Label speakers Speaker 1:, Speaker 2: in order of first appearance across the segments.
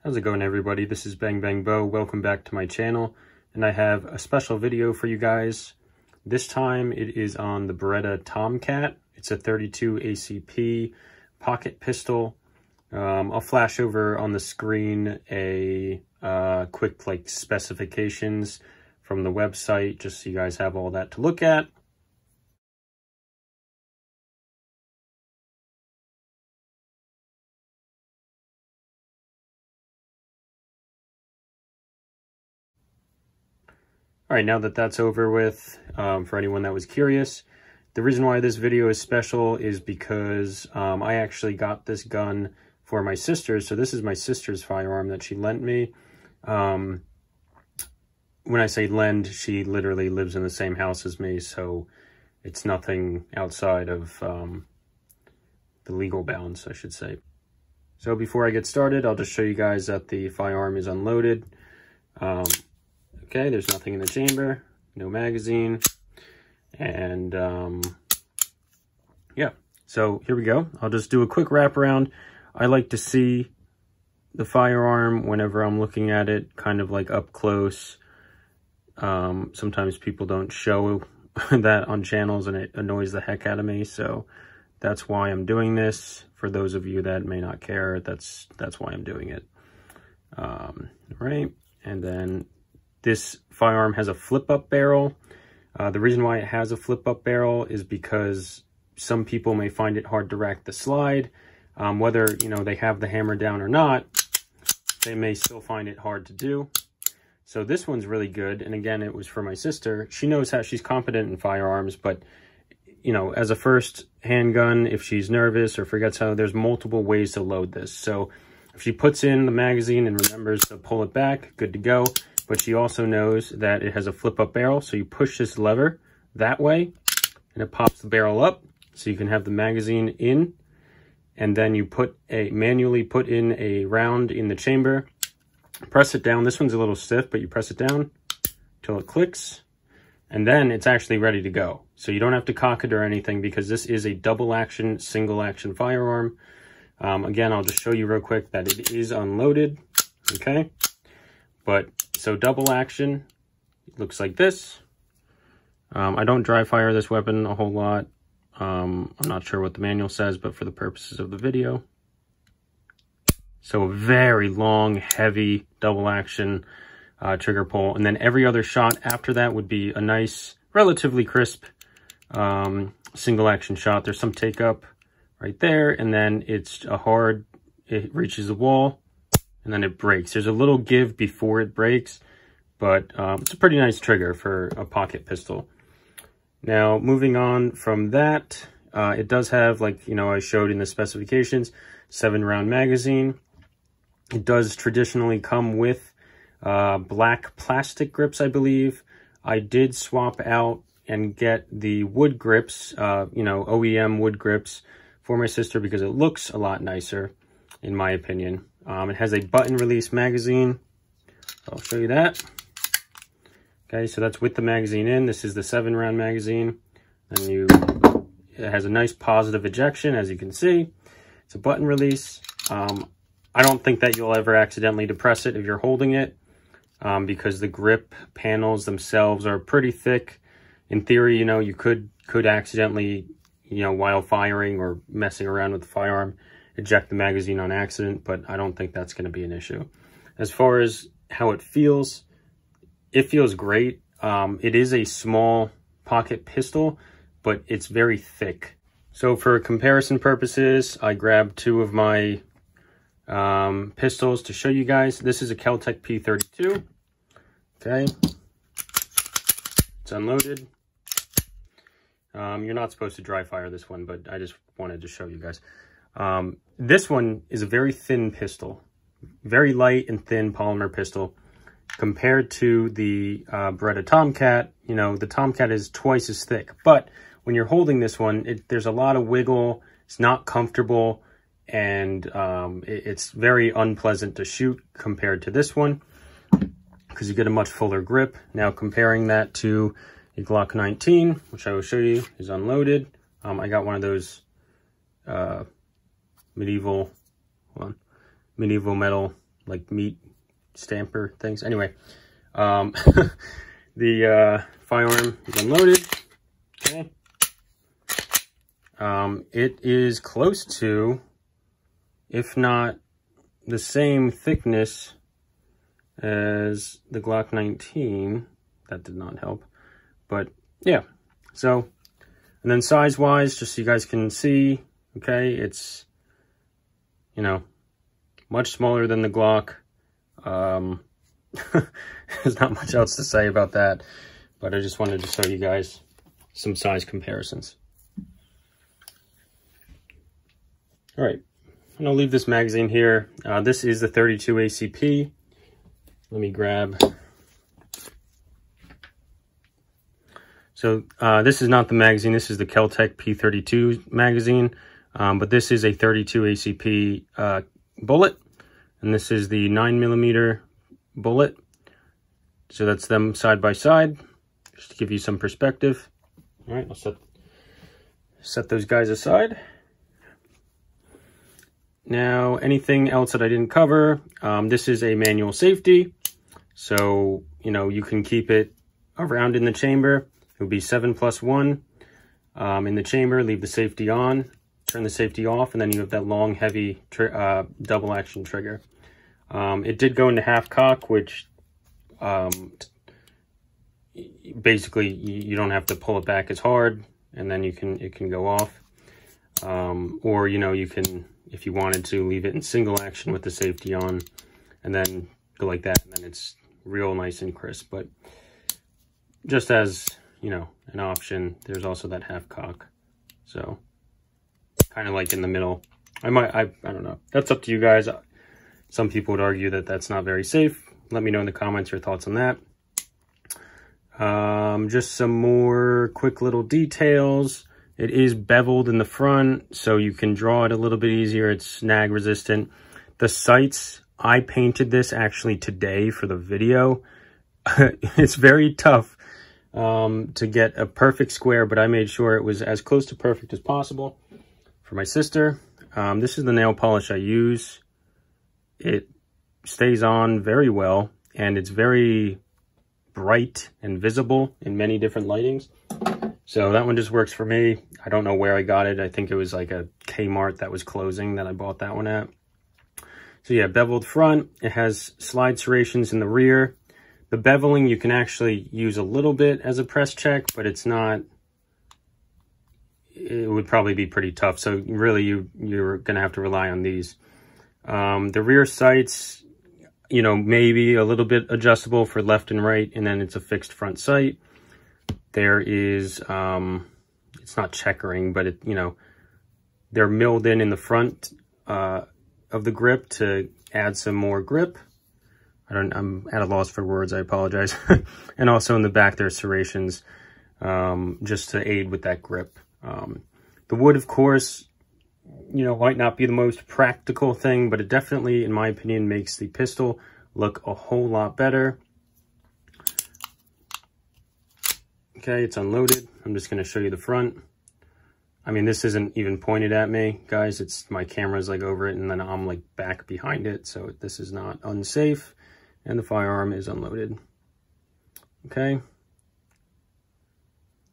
Speaker 1: How's it going, everybody? This is Bang Bang Bo. Welcome back to my channel, and I have a special video for you guys. This time it is on the Beretta Tomcat. It's a 32 ACP pocket pistol. I'll flash over on the screen a quick specifications from the website, just so you guys have all that to look at. All right, now that that's over with, for anyone that was curious, the reason why this video is special is because I actually got this gun for my sister. So this is my sister's firearm that she lent me. When I say lend, she literally lives in the same house as me, so it's nothing outside of the legal bounds, I should say. So before I get started, I'll just show you guys that the firearm is unloaded. Okay, there's nothing in the chamber, no magazine, and yeah, so here we go. I'll just do a quick wrap around. I like to see the firearm whenever I'm looking at it, kind of like up close. Sometimes people don't show that on channels, and it annoys the heck out of me, so that's why I'm doing this. For those of you that may not care, that's why I'm doing it. Right, and then this firearm has a flip-up barrel. The reason why it has a flip-up barrel is because some people may find it hard to rack the slide. Whether, they have the hammer down or not, they may still find it hard to do. So this one's really good. And again, it was for my sister. She knows how, she's competent in firearms, but, as a first handgun, if she's nervous or forgets how, there's multiple ways to load this. So if she puts in the magazine and remembers to pull it back, good to go. But she also knows that it has a flip-up barrel, so you push this lever that way, and it pops the barrel up, so you can have the magazine in, and then you manually put in a round in the chamber, press it down. This one's a little stiff, but you press it down till it clicks, and then it's actually ready to go. So you don't have to cock it or anything, because this is a double-action, single-action firearm. Again, I'll just show you real quick that it is unloaded, okay? But so double action, it looks like this. I don't dry fire this weapon a whole lot. I'm not sure what the manual says, but for the purposes of the video. So a very long, heavy double action trigger pull. And then every other shot after that would be a nice, relatively crisp single action shot. There's some take up right there. And then it's a hard, it reaches the wall. And then it breaks. There's a little give before it breaks, but it's a pretty nice trigger for a pocket pistol. Now, moving on from that, it does have, I showed in the specifications, 7-round magazine. It does traditionally come with black plastic grips, I believe. I did swap out and get the wood grips, OEM wood grips for my sister, because it looks a lot nicer, in my opinion. It has a button release magazine. I'll show you that. Okay, so that's with the magazine in. This is the 7-round magazine. And it has a nice positive ejection, as you can see. It's a button release. I don't think that you'll ever accidentally depress it if you're holding it, because the grip panels themselves are pretty thick. In theory, you could accidentally, while firing or messing around with the firearm, eject the magazine on accident, but I don't think that's going to be an issue. As far as how it feels great. It is a small pocket pistol, but it's very thick. So for comparison purposes, I grabbed 2 of my pistols to show you guys. This is a Kel-Tec P32. Okay. It's unloaded. You're not supposed to dry fire this one, but I just wanted to show you guys. This one is a very thin pistol, very light and thin polymer pistol, compared to the Beretta Tomcat. The Tomcat is twice as thick, but when you're holding this one, there's a lot of wiggle. It's not comfortable, and it's very unpleasant to shoot compared to this one, because you get a much fuller grip. Now, comparing that to a Glock 19, which I will show you, is unloaded. I got one of those medieval metal like meat stamper things. Anyway, the firearm is unloaded. Okay. It is close to, if not the same thickness as the Glock 19. That did not help. But yeah, so, and then size-wise, just so you guys can see, okay, it's, you know, much smaller than the Glock. There's not much else to say about that, but I just wanted to show you guys some size comparisons. All right, and I'll leave this magazine here. This is the 32 ACP. Let me grab. So this is not the magazine. This is the Kel-Tec P32 magazine, but this is a 32 ACP bullet, and this is the 9mm bullet. So that's them side by side, just to give you some perspective. All right, I'll set those guys aside. Now, anything else that I didn't cover, this is a manual safety. So, you know, you can keep it around in the chamber. It would be 7+1 in the chamber, leave the safety on, turn the safety off, and then you have that long, heavy double action trigger. It did go into half cock, which basically you don't have to pull it back as hard, and then it can go off. Or, you know, you can, if you wanted to, leave it in single action with the safety on, and then go like that, and then it's real nice and crisp. But just as, you know, an option, there's also that half cock. So kind of like in the middle. I don't know. That's up to you guys. Some people would argue that that's not very safe. Let me know in the comments your thoughts on that. Just some more quick little details. It is beveled in the front, so you can draw it a little bit easier. It's snag resistant. The sights, I painted this actually today for the video. It's very tough to get a perfect square, but I made sure it was as close to perfect as possible for my sister. This is the nail polish I use. It stays on very well, and it's very bright and visible in many different lightings. So that one just works for me. I don't know where I got it. I think it was like a Kmart that was closing that I bought that one at. So yeah, beveled front. It has slide serrations in the rear. The beveling, you can actually use a little bit as a press check, but it's not, it would probably be pretty tough. So really you're going to have to rely on these. The rear sights, you know, maybe a little bit adjustable for left and right, and then it's a fixed front sight. There is, it's not checkering, but it, you know, they're milled in the front of the grip to add some more grip. I'm at a loss for words, I apologize. And also in the back, there are serrations, just to aid with that grip. The wood, of course, you know, might not be the most practical thing, but it definitely, in my opinion, makes the pistol look a whole lot better. Okay, it's unloaded. I'm just going to show you the front. I mean, this isn't even pointed at me, guys. It's my camera's like over it, and then I'm like back behind it, so this is not unsafe. And the firearm is unloaded. Okay.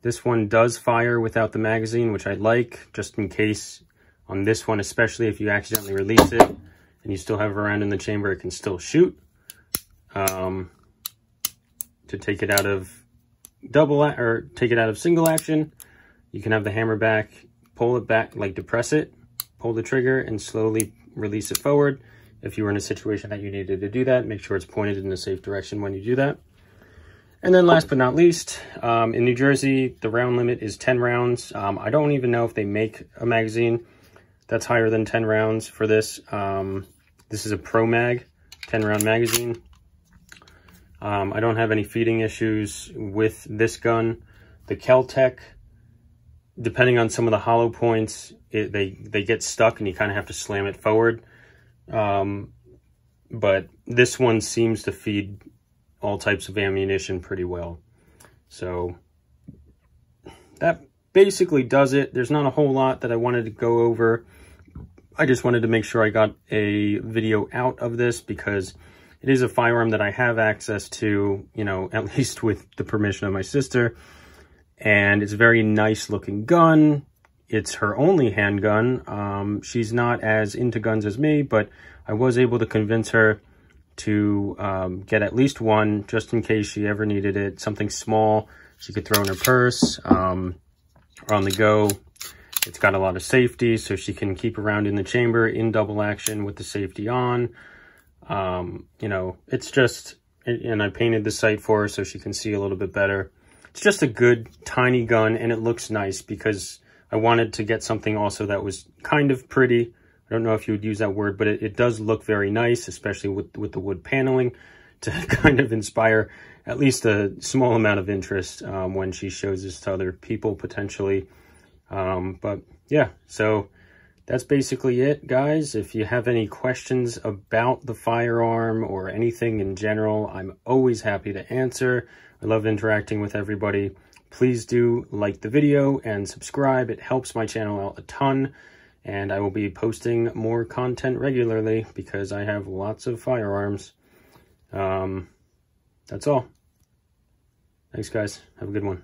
Speaker 1: This one does fire without the magazine, which I like, just in case on this one, especially if you accidentally release it and you still have it around in the chamber, it can still shoot. To take it out of take it out of single action, you can have the hammer back, pull it back, like depress it, pull the trigger, and slowly release it forward. If you were in a situation that you needed to do that, make sure it's pointed in a safe direction when you do that. And then last but not least, in New Jersey, the round limit is 10 rounds. I don't even know if they make a magazine that's higher than 10 rounds for this. This is a Pro Mag, 10-round magazine. I don't have any feeding issues with this gun. The Kel-Tec, depending on some of the hollow points, they get stuck and you kind of have to slam it forward. But this one seems to feed all types of ammunition pretty well. So that basically does it. There's not a whole lot that I wanted to go over. I just wanted to make sure I got a video out of this because it is a firearm that I have access to, you know, at least with the permission of my sister. And it's a very nice looking gun. It's her only handgun. She's not as into guns as me, but I was able to convince her to get at least one just in case she ever needed it. Something small she could throw in her purse or on the go. It's got a lot of safety, so she can keep around in the chamber in double action with the safety on. You know, it's just, and I painted the sight for her so she can see a little bit better. It's just a good tiny gun, and it looks nice because I wanted to get something also that was kind of pretty. I don't know if you would use that word, but it does look very nice, especially with the wood paneling, to kind of inspire at least a small amount of interest when she shows this to other people potentially. But yeah, so that's basically it, guys. If you have any questions about the firearm or anything in general, I'm always happy to answer. I love interacting with everybody. Please do like the video and subscribe. It helps my channel out a ton. And I will be posting more content regularly because I have lots of firearms. That's all. Thanks, guys. Have a good one.